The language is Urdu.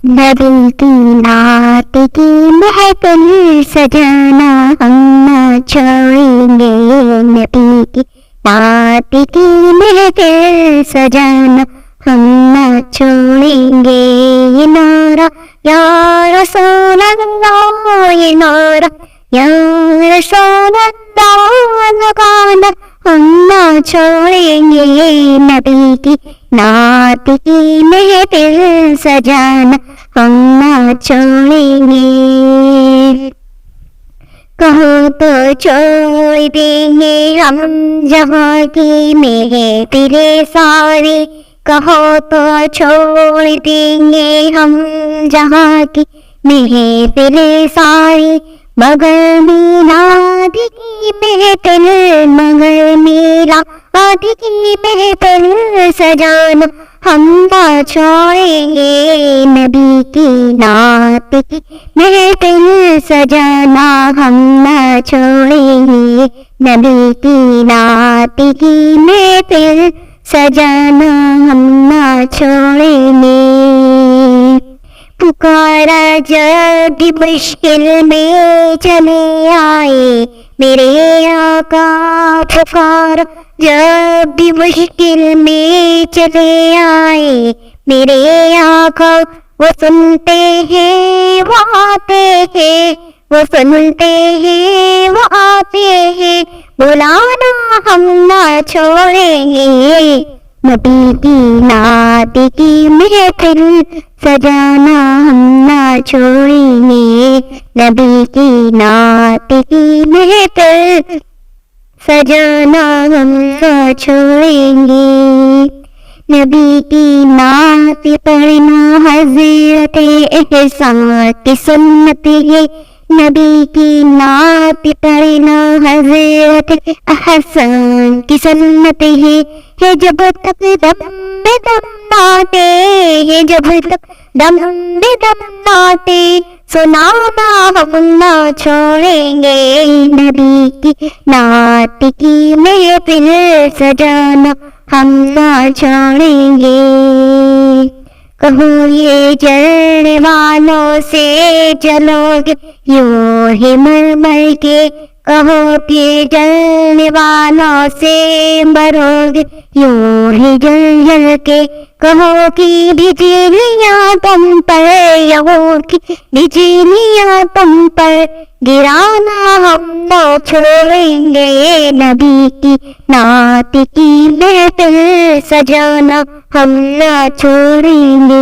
نبی کی نعت کی محفل سجانا ہم نہ چھوڑیں گے، نبی کی نعت کی محفل سجانا ہم نہ چھوڑیں گے، یہ نعرہ یا رسول اللہ، یہ نعرہ یا رسول اللہ لگانا ہم نہ چھوڑیں گے، نبی کی نعت کی محفل سجانا ہم نہ چھوڑیں گے۔ کہو تو چھوڑ دیں گے ہم جہاں کی محفل ساری، کہو تو چھوڑ دیں گے ہم جہاں کی محفل ساری، مگر میلاد کی محفل، مگر میلاد کی محفل سجانا ہم نہ چھوڑیں گے، نبی کی نعت کی محفل سجانا ہم نہ چھوڑیں گے، نبی کی نعت کی محفل سجانا ہم نہ چھوڑیں گے۔ پکارا جب بھی مشکل میں چلے آئے میرے آقا، پکارا جب بھی مشکل میں چلے آئے میرے آقا، وہ سنتے ہیں وہ آتے ہیں، وہ سنتے ہیں وہ آتے ہیں، بلانا ہم نہ چھوڑیں گے، نبی کی نعت کی محفل سجانا ہم نہ چھوڑیں گے، نبی کی نعت کی محفل سجانا ہم نہ چھوڑیں گے، نبی کی نعت پڑھنا حضرت احسان کی سنت ہے، نبی کی نعت پڑھنا حضرت احسان کی سنت ہے، جب تک دم میں دم آتے ہیں، جب تک دم میں دم آتے سنانا ہم نہ چھوڑیں گے، نبی کی نعت کی محفل سجانا ہم نہ چھوڑیں گے۔ کہو یہ جلنے والوں سے چلو گے یوں ہی مر مر کے، کہو کہ جلنے والوں سے مرو گے یوں ہی جل جل کے، کہو کہ بجلیاں تم پر، یوں کی بجلیاں تم پر گرانا ہم نہ چھوڑیں گے، نبی کی نعت کی محفل سجانا ہم نہ چھوڑیں گے۔